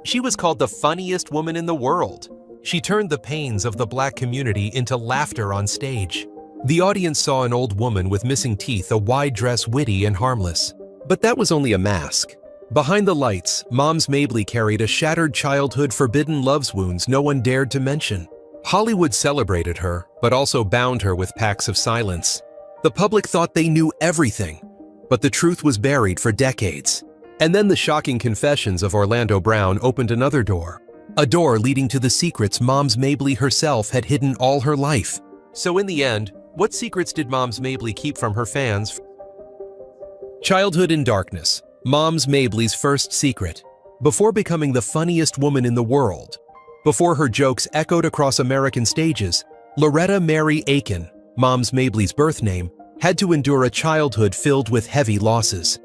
She was called the funniest woman in the world. She turned the pains of the black community into laughter on stage. The audience saw an old woman with missing teeth, a wide dress, witty and harmless. But that was only a mask. Behind the lights, Moms Mabley carried a shattered childhood, forbidden love's wounds no one dared to mention. Hollywood celebrated her, but also bound her with pacts of silence. The public thought they knew everything, but the truth was buried for decades. And then the shocking confessions of Orlando Brown opened another door. A door leading to the secrets Moms Mabley herself had hidden all her life. So in the end, what secrets did Moms Mabley keep from her fans? Childhood in darkness. Moms Mabley's first secret. Before becoming the funniest woman in the world, before her jokes echoed across American stages, Loretta Mary Aiken, Moms Mabley's birth name, had to endure a childhood filled with heavy losses.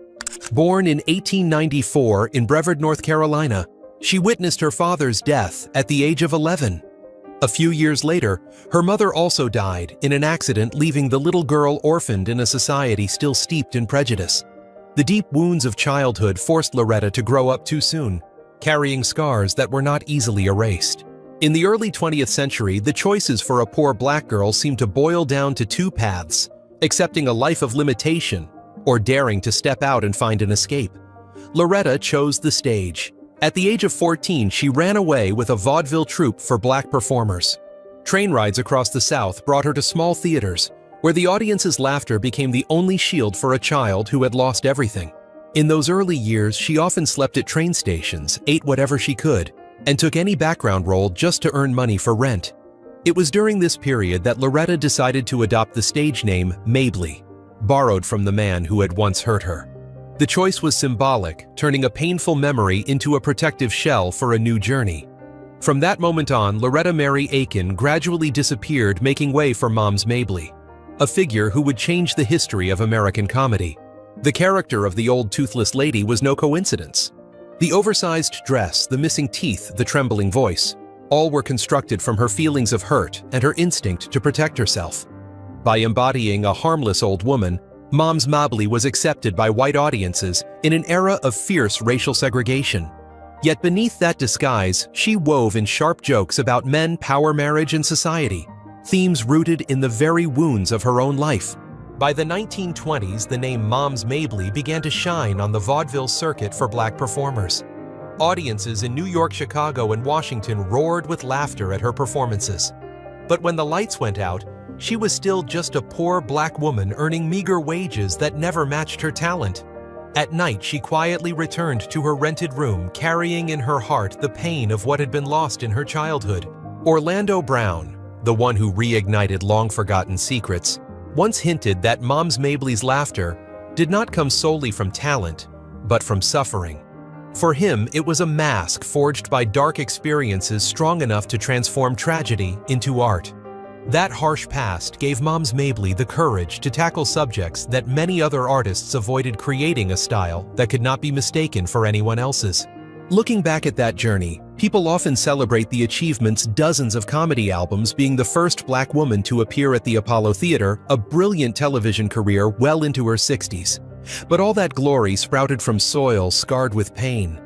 Born in 1894 in Brevard, North Carolina, she witnessed her father's death at the age of 11. A few years later, her mother also died in an accident, leaving the little girl orphaned in a society still steeped in prejudice. The deep wounds of childhood forced Loretta to grow up too soon, carrying scars that were not easily erased. In the early 20th century, the choices for a poor black girl seemed to boil down to two paths: accepting a life of limitation or daring to step out and find an escape. Loretta chose the stage. At the age of 14, she ran away with a vaudeville troupe for black performers. Train rides across the South brought her to small theaters, where the audience's laughter became the only shield for a child who had lost everything. In those early years, she often slept at train stations, ate whatever she could, and took any background role just to earn money for rent. It was during this period that Loretta decided to adopt the stage name Mabley, borrowed from the man who had once hurt her. The choice was symbolic, turning a painful memory into a protective shell for a new journey. From that moment on, Loretta Mary Aiken gradually disappeared, making way for Moms Mabley, a figure who would change the history of American comedy. The character of the old toothless lady was no coincidence. The oversized dress, the missing teeth, the trembling voice, all were constructed from her feelings of hurt and her instinct to protect herself. By embodying a harmless old woman, Moms Mabley was accepted by white audiences in an era of fierce racial segregation. Yet beneath that disguise, she wove in sharp jokes about men, power, marriage, and society, themes rooted in the very wounds of her own life. By the 1920s, the name Moms Mabley began to shine on the vaudeville circuit for black performers. Audiences in New York, Chicago, and Washington roared with laughter at her performances. But when the lights went out, she was still just a poor black woman earning meager wages that never matched her talent. At night, she quietly returned to her rented room, carrying in her heart the pain of what had been lost in her childhood. Orlando Brown, the one who reignited long-forgotten secrets, once hinted that Moms Mabley's laughter did not come solely from talent, but from suffering. For him, it was a mask forged by dark experiences strong enough to transform tragedy into art. That harsh past gave Moms Mabley the courage to tackle subjects that many other artists avoided, creating a style that could not be mistaken for anyone else's. Looking back at that journey, people often celebrate the achievements, dozens of comedy albums, being the first black woman to appear at the Apollo Theater, a brilliant television career well into her 60s. But all that glory sprouted from soil scarred with pain.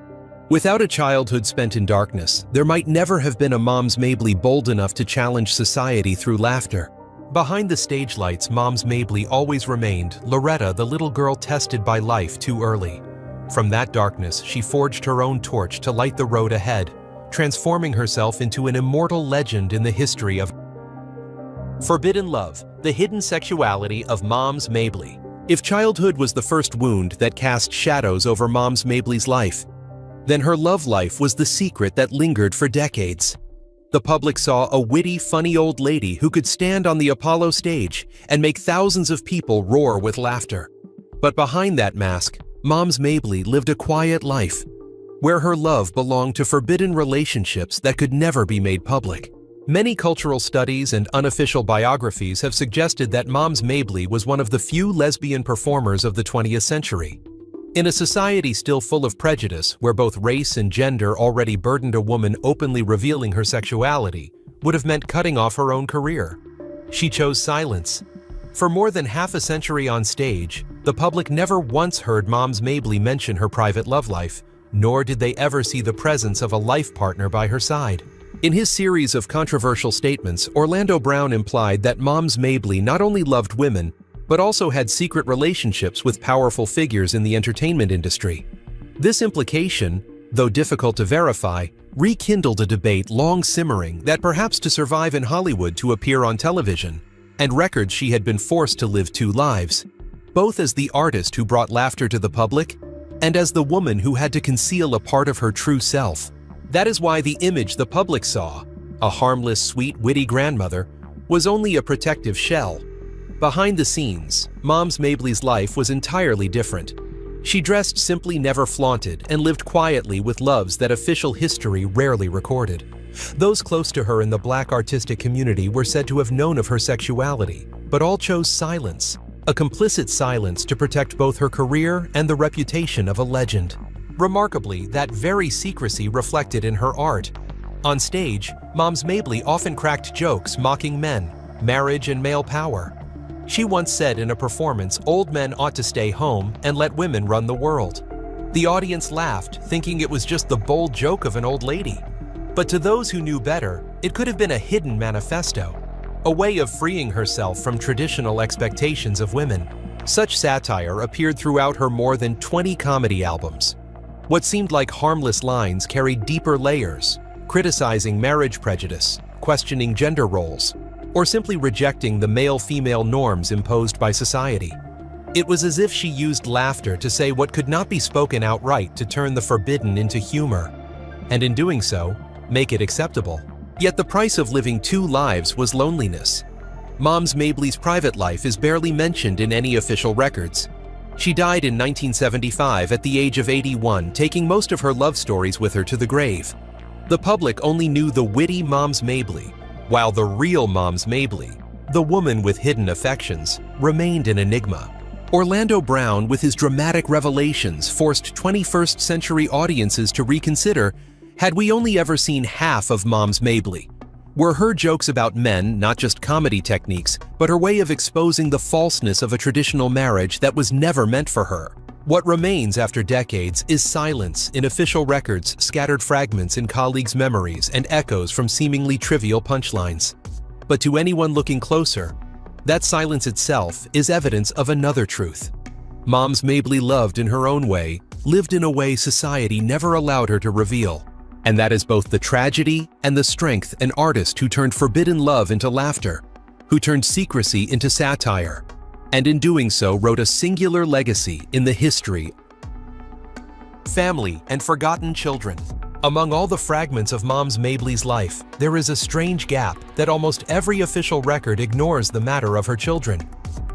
Without a childhood spent in darkness, there might never have been a Moms Mabley bold enough to challenge society through laughter. Behind the stage lights, Moms Mabley always remained Loretta, the little girl tested by life too early. From that darkness, she forged her own torch to light the road ahead, transforming herself into an immortal legend in the history of forbidden love, the hidden sexuality of Moms Mabley. If childhood was the first wound that cast shadows over Moms Mabley's life, then her love life was the secret that lingered for decades. The public saw a witty, funny old lady who could stand on the Apollo stage and make thousands of people roar with laughter. But behind that mask, Moms Mabley lived a quiet life, where her love belonged to forbidden relationships that could never be made public. Many cultural studies and unofficial biographies have suggested that Moms Mabley was one of the few lesbian performers of the 20th century. In a society still full of prejudice, where both race and gender already burdened a woman, openly revealing her sexuality would have meant cutting off her own career. She chose silence. For more than half a century on stage, the public never once heard Moms Mabley mention her private love life, nor did they ever see the presence of a life partner by her side. In his series of controversial statements, Orlando Brown implied that Moms Mabley not only loved women, but also had secret relationships with powerful figures in the entertainment industry. This implication, though difficult to verify, rekindled a debate long simmering that perhaps to survive in Hollywood to appear on television, and records she had been forced to live two lives, both as the artist who brought laughter to the public and as the woman who had to conceal a part of her true self. That is why the image the public saw, a harmless, sweet, witty grandmother, was only a protective shell. Behind the scenes, Moms Mabley's life was entirely different. She dressed simply, never flaunted, and lived quietly with loves that official history rarely recorded. Those close to her in the Black artistic community were said to have known of her sexuality, but all chose silence, a complicit silence to protect both her career and the reputation of a legend. Remarkably, that very secrecy reflected in her art. On stage, Moms Mabley often cracked jokes mocking men, marriage, and male power. She once said in a performance, old men ought to stay home and let women run the world. The audience laughed, thinking it was just the bold joke of an old lady. But to those who knew better, it could have been a hidden manifesto, a way of freeing herself from traditional expectations of women. Such satire appeared throughout her more than 20 comedy albums. What seemed like harmless lines carried deeper layers, criticizing marriage prejudice, questioning gender roles, or simply rejecting the male-female norms imposed by society. It was as if she used laughter to say what could not be spoken outright, to turn the forbidden into humor, and in doing so, make it acceptable. Yet the price of living two lives was loneliness. Moms Mabley's private life is barely mentioned in any official records. She died in 1975 at the age of 81, taking most of her love stories with her to the grave. The public only knew the witty Moms Mabley, while the real Moms Mabley, the woman with hidden affections, remained an enigma. Orlando Brown, with his dramatic revelations, forced 21st century audiences to reconsider, had we only ever seen half of Moms Mabley? Were her jokes about men not just comedy techniques, but her way of exposing the falseness of a traditional marriage that was never meant for her? What remains after decades is silence in official records, scattered fragments in colleagues' memories, and echoes from seemingly trivial punchlines. But to anyone looking closer, that silence itself is evidence of another truth. Moms Mabley loved in her own way, lived in a way society never allowed her to reveal. And that is both the tragedy and the strength an artist who turned forbidden love into laughter, who turned secrecy into satire, and in doing so wrote a singular legacy in the history. Family and forgotten children. Among all the fragments of Moms Mabley's life, there is a strange gap that almost every official record ignores the matter of her children.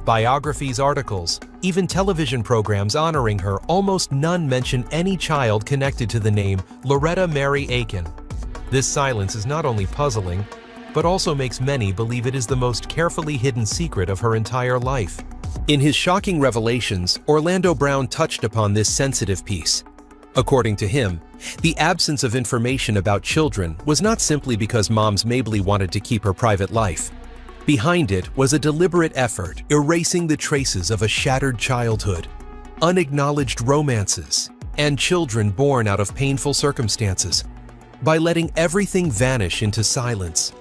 Biographies, articles, even television programs honoring her, almost none mention any child connected to the name Loretta Mary Aiken. This silence is not only puzzling, but also makes many believe it is the most carefully hidden secret of her entire life. In his shocking revelations, Orlando Brown touched upon this sensitive piece. According to him, the absence of information about children was not simply because Moms Mabley wanted to keep her private life. Behind it was a deliberate effort erasing the traces of a shattered childhood, unacknowledged romances, and children born out of painful circumstances. By letting everything vanish into silence,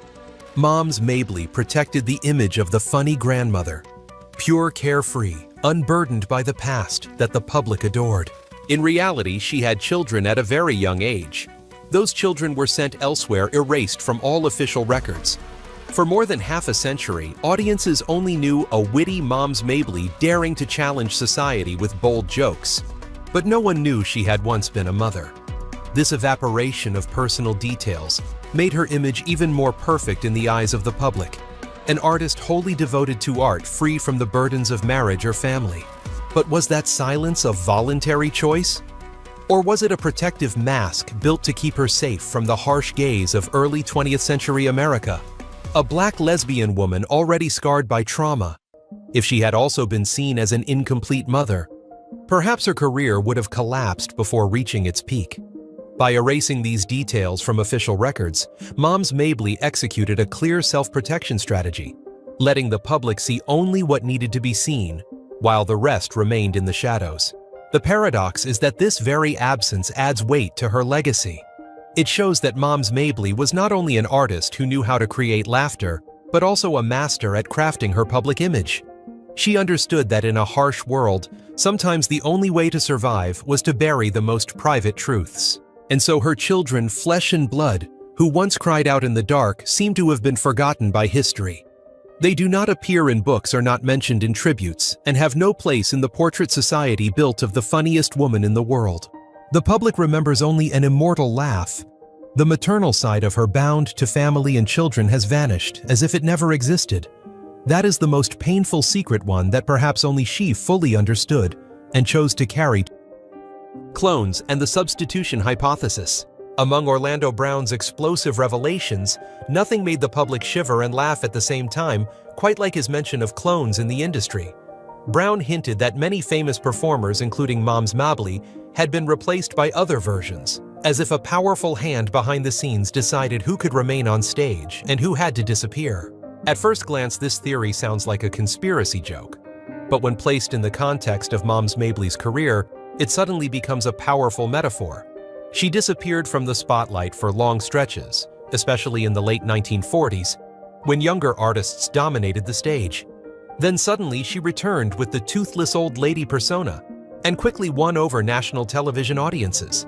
Moms Mabley protected the image of the funny grandmother, pure, carefree, unburdened by the past that the public adored. In reality, she had children at a very young age. Those children were sent elsewhere, erased from all official records. For more than half a century, audiences only knew a witty Moms Mabley daring to challenge society with bold jokes. But no one knew she had once been a mother. This evaporation of personal details made her image even more perfect in the eyes of the public, an artist wholly devoted to art, free from the burdens of marriage or family. But was that silence a voluntary choice? Or was it a protective mask built to keep her safe from the harsh gaze of early 20th century America? A Black lesbian woman already scarred by trauma. If she had also been seen as an incomplete mother, perhaps her career would have collapsed before reaching its peak. By erasing these details from official records, Moms Mabley executed a clear self-protection strategy, letting the public see only what needed to be seen, while the rest remained in the shadows. The paradox is that this very absence adds weight to her legacy. It shows that Moms Mabley was not only an artist who knew how to create laughter, but also a master at crafting her public image. She understood that in a harsh world, sometimes the only way to survive was to bury the most private truths. And so her children, flesh and blood, who once cried out in the dark, seem to have been forgotten by history. They do not appear in books or not mentioned in tributes, and have no place in the portrait society built of the funniest woman in the world. The public remembers only an immortal laugh. The maternal side of her bound to family and children has vanished, as if it never existed. That is the most painful secret one that perhaps only she fully understood, and chose to carry. Clones and the substitution hypothesis. Among Orlando Brown's explosive revelations, nothing made the public shiver and laugh at the same time, quite like his mention of clones in the industry. Brown hinted that many famous performers, including Moms Mabley, had been replaced by other versions, as if a powerful hand behind the scenes decided who could remain on stage and who had to disappear. At first glance, this theory sounds like a conspiracy joke, but when placed in the context of Moms Mabley's career, it suddenly becomes a powerful metaphor. She disappeared from the spotlight for long stretches, especially in the late 1940s, when younger artists dominated the stage. Then suddenly she returned with the toothless old lady persona, and quickly won over national television audiences.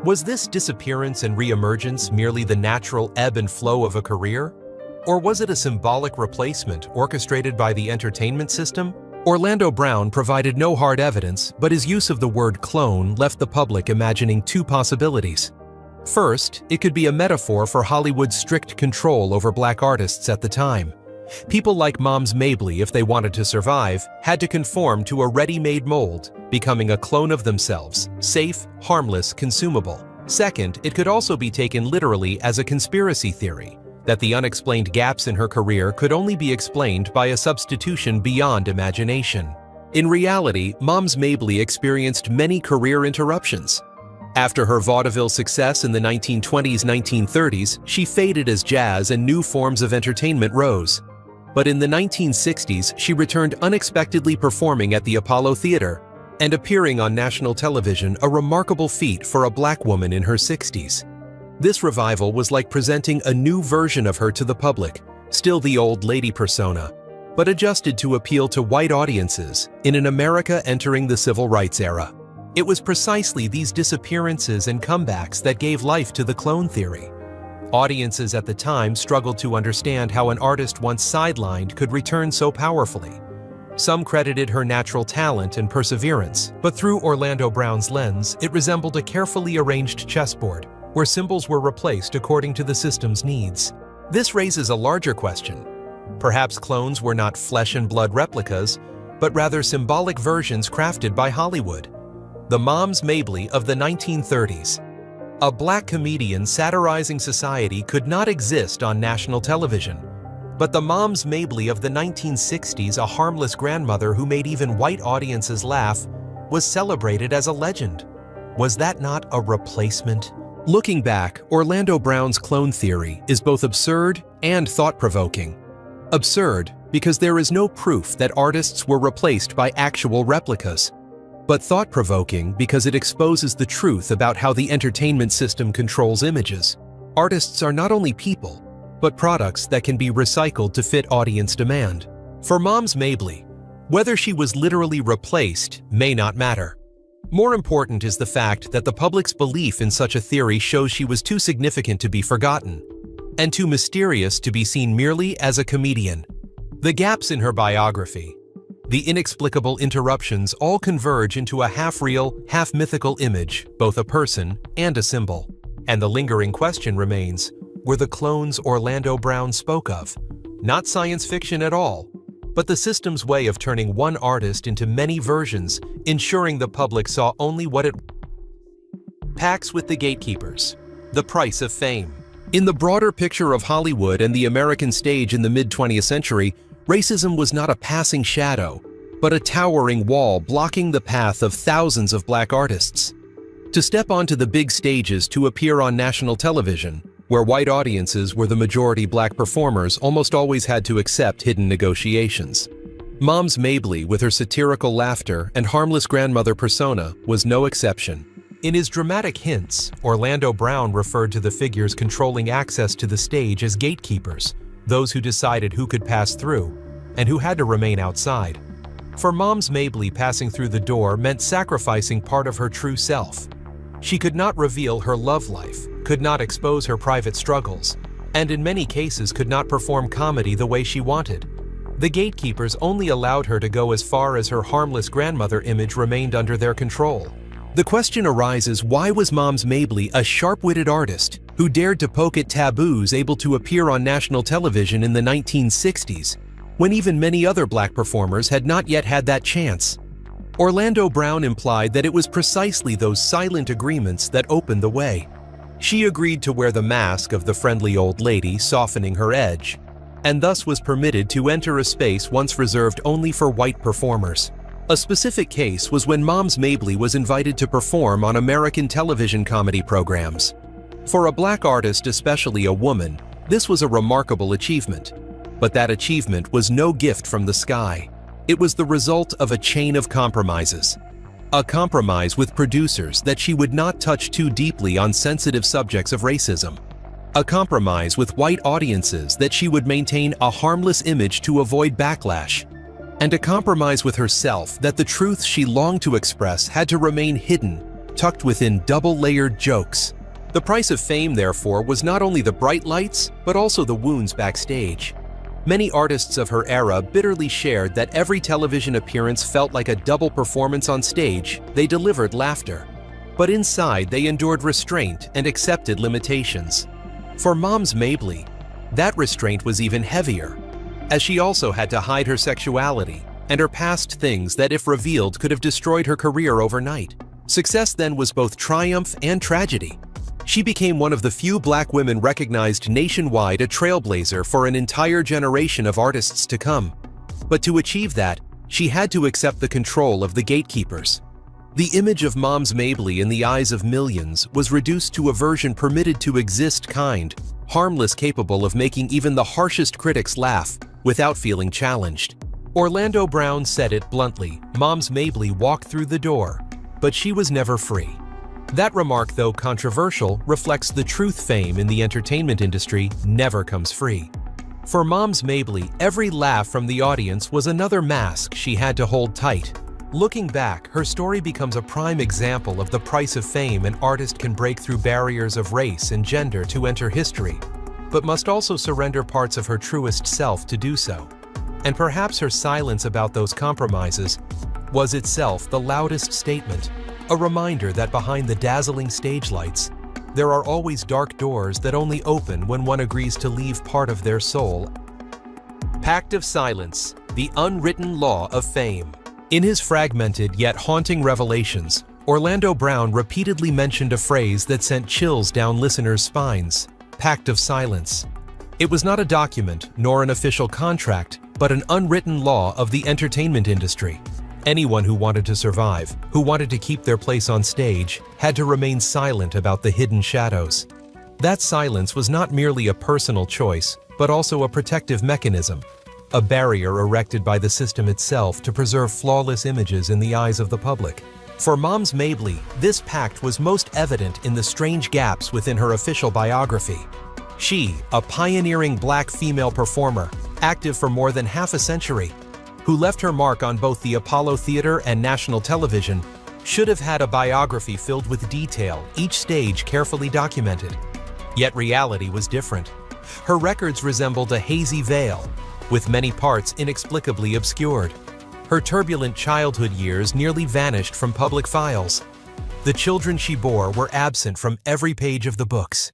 Was this disappearance and re-emergence merely the natural ebb and flow of a career? Or was it a symbolic replacement orchestrated by the entertainment system? Orlando Brown provided no hard evidence, but his use of the word clone left the public imagining two possibilities. First, it could be a metaphor for Hollywood's strict control over black artists at the time. People like Moms Mabley, if they wanted to survive, had to conform to a ready-made mold, becoming a clone of themselves, safe, harmless, consumable. Second, it could also be taken literally as a conspiracy theory, that the unexplained gaps in her career could only be explained by a substitution beyond imagination. In reality, Moms Mabley experienced many career interruptions. After her vaudeville success in the 1920s-1930s, she faded as jazz and new forms of entertainment rose. But in the 1960s, she returned unexpectedly, performing at the Apollo Theater and appearing on national television, a remarkable feat for a black woman in her 60s. This revival was like presenting a new version of her to the public, still the old lady persona, but adjusted to appeal to white audiences in an America entering the civil rights era. It was precisely these disappearances and comebacks that gave life to the clone theory. Audiences at the time struggled to understand how an artist once sidelined could return so powerfully. Some credited her natural talent and perseverance, but through Orlando Brown's lens, it resembled a carefully arranged chessboard, where symbols were replaced according to the system's needs. This raises a larger question. Perhaps clones were not flesh and blood replicas, but rather symbolic versions crafted by Hollywood. The Moms Mabley of the 1930s. A black comedian satirizing society could not exist on national television. But the Moms Mabley of the 1960s, a harmless grandmother who made even white audiences laugh, was celebrated as a legend. Was that not a replacement? Looking back, Orlando Brown's clone theory is both absurd and thought-provoking. Absurd because there is no proof that artists were replaced by actual replicas, but thought-provoking because it exposes the truth about how the entertainment system controls images. Artists are not only people, but products that can be recycled to fit audience demand. For Moms Mabley, whether she was literally replaced may not matter. More important is the fact that the public's belief in such a theory shows she was too significant to be forgotten, and too mysterious to be seen merely as a comedian. The gaps in her biography, the inexplicable interruptions, all converge into a half-real, half-mythical image, both a person and a symbol. And the lingering question remains, were the clones Orlando Brown spoke of not science fiction at all, but the system's way of turning one artist into many versions, ensuring the public saw only what it packs with the gatekeepers, the price of fame. In the broader picture of Hollywood and the American stage in the mid-20th century, racism was not a passing shadow, but a towering wall blocking the path of thousands of black artists. To step onto the big stages to appear on national television, where white audiences were the majority black performers, almost always had to accept hidden negotiations. Moms Mabley, with her satirical laughter and harmless grandmother persona, was no exception. In his dramatic hints, Orlando Brown referred to the figures controlling access to the stage as gatekeepers, those who decided who could pass through and who had to remain outside. For Moms Mabley, passing through the door meant sacrificing part of her true self. She could not reveal her love life, could not expose her private struggles, and in many cases could not perform comedy the way she wanted. The gatekeepers only allowed her to go as far as her harmless grandmother image remained under their control. The question arises, why was Moms Mabley, a sharp-witted artist who dared to poke at taboos, able to appear on national television in the 1960s, when even many other black performers had not yet had that chance? Orlando Brown implied that it was precisely those silent agreements that opened the way. She agreed to wear the mask of the friendly old lady, softening her edge, and thus was permitted to enter a space once reserved only for white performers. A specific case was when Moms Mabley was invited to perform on American television comedy programs. For a black artist, especially a woman, this was a remarkable achievement. But that achievement was no gift from the sky. It was the result of a chain of compromises. A compromise with producers that she would not touch too deeply on sensitive subjects of racism. A compromise with white audiences that she would maintain a harmless image to avoid backlash. And a compromise with herself that the truth she longed to express had to remain hidden, tucked within double-layered jokes. The price of fame, therefore, was not only the bright lights, but also the wounds backstage. Many artists of her era bitterly shared that every television appearance felt like a double performance on stage. They delivered laughter, but inside they endured restraint and accepted limitations. For Moms Mabley, that restraint was even heavier, as she also had to hide her sexuality and her past, things that, if revealed, could have destroyed her career overnight. Success then was both triumph and tragedy. She became one of the few black women recognized nationwide, a trailblazer for an entire generation of artists to come. But to achieve that, she had to accept the control of the gatekeepers. The image of Moms Mabley in the eyes of millions was reduced to a version permitted to exist, kind, harmless, capable of making even the harshest critics laugh without feeling challenged. Orlando Brown said it bluntly: Moms Mabley walked through the door, but she was never free. That remark, though controversial, reflects the truth: fame in the entertainment industry never comes free. For Moms Mabley, every laugh from the audience was another mask she had to hold tight. Looking back, her story becomes a prime example of the price of fame. An artist can break through barriers of race and gender to enter history, but must also surrender parts of her truest self to do so. And perhaps her silence about those compromises was itself the loudest statement, a reminder that behind the dazzling stage lights, there are always dark doors that only open when one agrees to leave part of their soul. Pact of Silence, the unwritten law of fame. In his fragmented yet haunting revelations, Orlando Brown repeatedly mentioned a phrase that sent chills down listeners' spines: Pact of Silence. It was not a document nor an official contract, but an unwritten law of the entertainment industry. Anyone who wanted to survive, who wanted to keep their place on stage, had to remain silent about the hidden shadows. That silence was not merely a personal choice, but also a protective mechanism, a barrier erected by the system itself to preserve flawless images in the eyes of the public. For Moms Mabley, this pact was most evident in the strange gaps within her official biography. She, a pioneering black female performer, active for more than half a century, who left her mark on both the Apollo Theater and national television, should have had a biography filled with detail, each stage carefully documented. Yet reality was different. Her records resembled a hazy veil, with many parts inexplicably obscured. Her turbulent childhood years nearly vanished from public files. The children she bore were absent from every page of the books.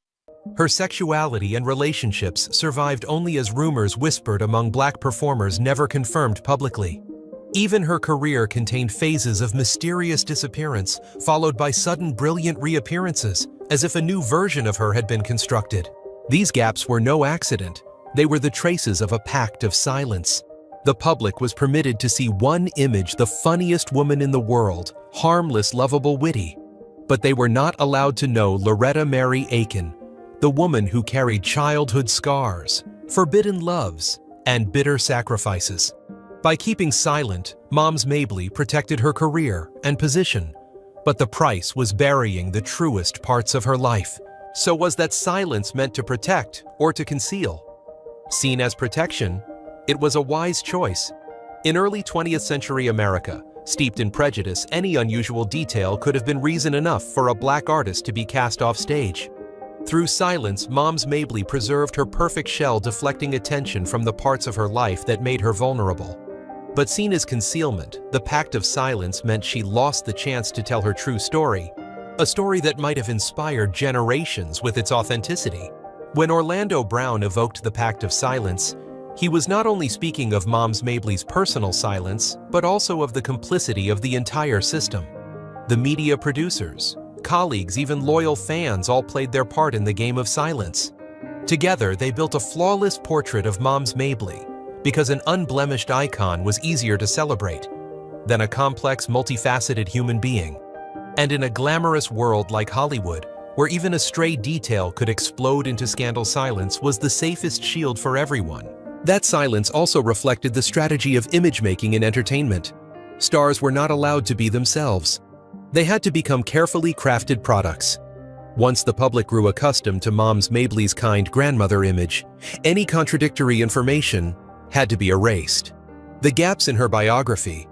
Her sexuality and relationships survived only as rumors whispered among black performers, never confirmed publicly. Even her career contained phases of mysterious disappearance, followed by sudden brilliant reappearances, as if a new version of her had been constructed. These gaps were no accident. They were the traces of a pact of silence. The public was permitted to see one image: the funniest woman in the world, harmless, lovable, witty. But they were not allowed to know Loretta Mary Aiken, the woman who carried childhood scars, forbidden loves, and bitter sacrifices. By keeping silent, Moms Mabley protected her career and position. But the price was burying the truest parts of her life. So was that silence meant to protect or to conceal? Seen as protection, it was a wise choice. In early 20th century America, steeped in prejudice, any unusual detail could have been reason enough for a black artist to be cast off stage. Through silence, Moms Mabley preserved her perfect shell, deflecting attention from the parts of her life that made her vulnerable. But seen as concealment, the pact of silence meant she lost the chance to tell her true story, a story that might have inspired generations with its authenticity. When Orlando Brown evoked the pact of silence, he was not only speaking of Moms Mabley's personal silence, but also of the complicity of the entire system. The media producers, colleagues, even loyal fans all played their part in the game of silence. Together, they built a flawless portrait of Moms Mabley, because an unblemished icon was easier to celebrate than a complex, multifaceted human being. And in a glamorous world like Hollywood, where even a stray detail could explode into scandal, silence was the safest shield for everyone. That silence also reflected the strategy of image-making in entertainment. Stars were not allowed to be themselves. They had to become carefully crafted products. Once the public grew accustomed to Moms Mabley's kind grandmother image, any contradictory information had to be erased. The gaps in her biography,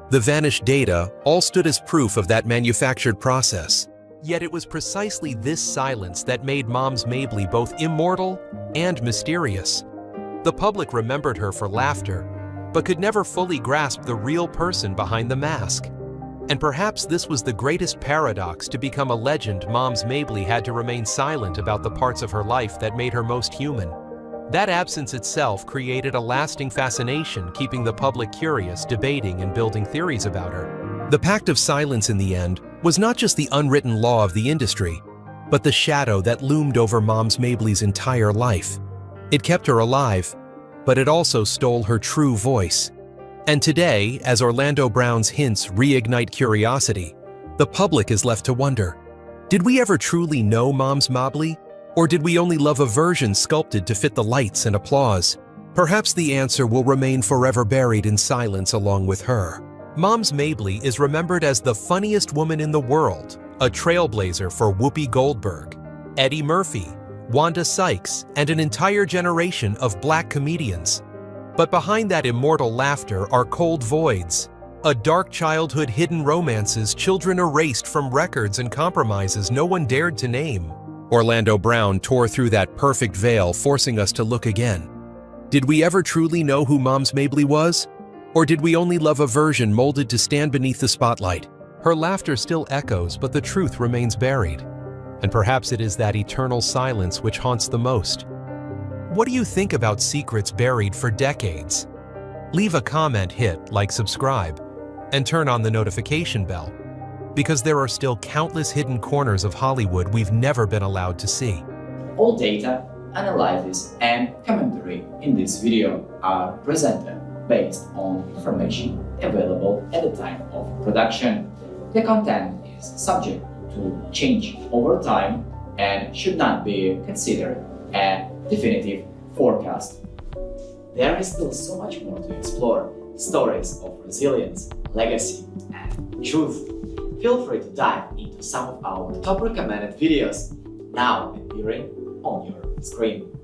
the vanished data, all stood as proof of that manufactured process. Yet it was precisely this silence that made Moms Mabley both immortal and mysterious. The public remembered her for laughter, but could never fully grasp the real person behind the mask. And perhaps this was the greatest paradox. To become a legend, Moms Mabley had to remain silent about the parts of her life that made her most human. That absence itself created a lasting fascination, keeping the public curious, debating, and building theories about her. The pact of silence in the end was not just the unwritten law of the industry, but the shadow that loomed over Moms Mabley's entire life. It kept her alive, but it also stole her true voice. And today, as Orlando Brown's hints reignite curiosity, the public is left to wonder, did we ever truly know Moms Mabley? Or did we only love a version sculpted to fit the lights and applause? Perhaps the answer will remain forever buried in silence along with her. Moms Mabley is remembered as the funniest woman in the world, a trailblazer for Whoopi Goldberg, Eddie Murphy, Wanda Sykes, and an entire generation of black comedians. But behind that immortal laughter are cold voids, a dark childhood, hidden romances, children erased from records, and compromises no one dared to name. Orlando Brown tore through that perfect veil, forcing us to look again. Did we ever truly know who Moms Mabley was? Or did we only love a version molded to stand beneath the spotlight? Her laughter still echoes, but the truth remains buried. And perhaps it is that eternal silence which haunts the most. What do you think about secrets buried for decades? Leave a comment, hit like, subscribe, and turn on the notification bell, because there are still countless hidden corners of Hollywood we've never been allowed to see. All data, analysis, and commentary in this video are presented based on information available at the time of production. The content is subject to change over time and should not be considered a definitive forecast. There is still so much more to explore: stories of resilience, legacy, and truth. Feel free to dive into some of our top recommended videos now appearing on your screen.